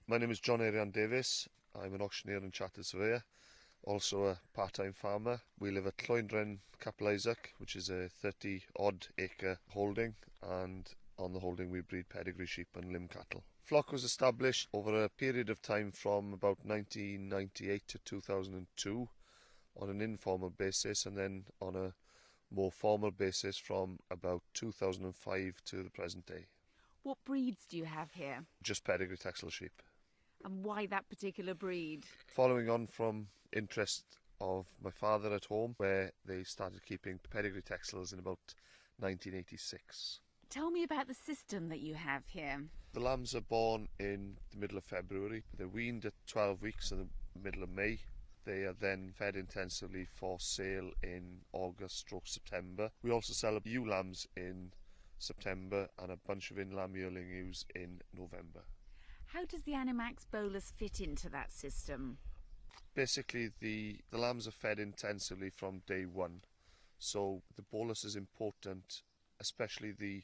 My name is John Arian Davis. I'm an auctioneer and chartered surveyor, also a part-time farmer. We live at Llwynren, Capel Isaac, which is a 30-odd acre holding, and on the holding we breed pedigree sheep and limb cattle. Flock was established over a period of time from about 1998 to 2002 on an informal basis, and then on a more formal basis from about 2005 to the present day. What breeds do you have here? Just pedigree Texel sheep. And why that particular breed? Following on from interest of my father at home, where they started keeping pedigree Texels in about 1986. Tell me about the system that you have here. The lambs are born in the middle of February. They're weaned at 12 weeks in the middle of May. They are then fed intensively for sale in August/September. We also sell ewe lambs in September and a bunch of in-lamb yearling ewes in November. How does the Animax bolus fit into that system? Basically, the lambs are fed intensively from day one. So the bolus is important, especially the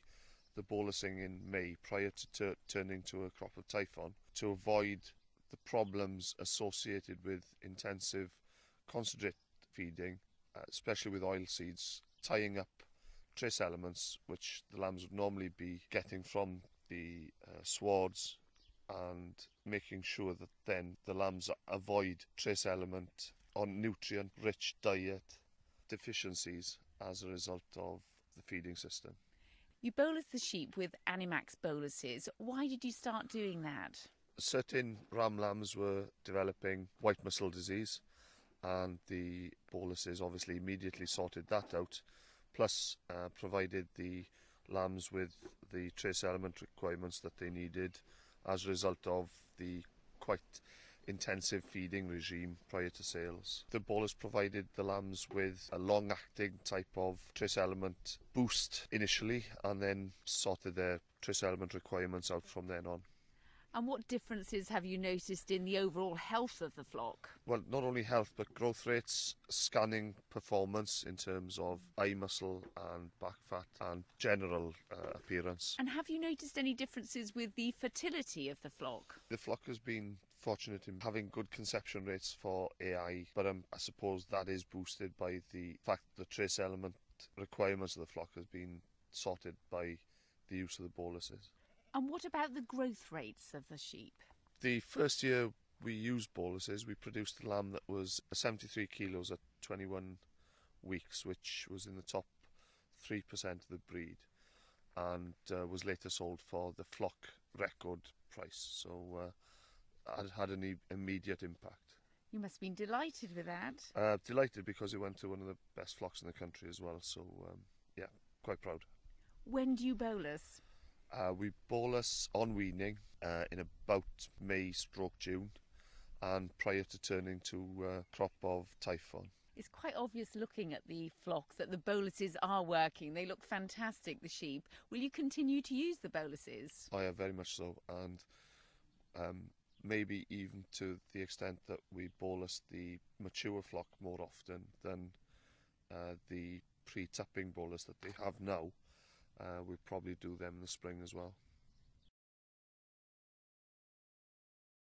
bolusing in May prior to turning to a crop of typhon, to avoid the problems associated with intensive concentrate feeding, especially with oil seeds, tying up trace elements which the lambs would normally be getting from the swards, and making sure that then the lambs avoid trace element or nutrient-rich diet deficiencies as a result of the feeding system. You bolus the sheep with Animax boluses. Why did you start doing that? Certain ram lambs were developing white mussel disease, and the boluses obviously immediately sorted that out, plus provided the lambs with the trace element requirements that they needed as a result of the quite intensive feeding regime prior to sales. The bolus provided the lambs with a long-acting type of trace element boost initially, and then sorted their trace element requirements out from then on. And what differences have you noticed in the overall health of the flock? Well, not only health, but growth rates, scanning performance in terms of eye muscle and back fat and general appearance. And have you noticed any differences with the fertility of the flock? The flock has been fortunate in having good conception rates for AI, but I suppose that is boosted by the fact that the trace element requirements of the flock has been sorted by the use of the boluses. And what about the growth rates of the sheep? The first year we used boluses, we produced a lamb that was 73 kilos at 21 weeks, which was in the top 3% of the breed, and was later sold for the flock record price. So it had an immediate impact. You must have been delighted with that. Delighted, because it went to one of the best flocks in the country as well. So yeah, quite proud. When do you bolus? We bolus on weaning in about May/June, and prior to turning to a crop of typhon. It's quite obvious looking at the flock that the boluses are working. They look fantastic, the sheep. Will you continue to use the boluses? I am, very much so, and maybe even to the extent that we bolus the mature flock more often than the pre-tapping bolus that they have now. We'll probably do them in the spring as well.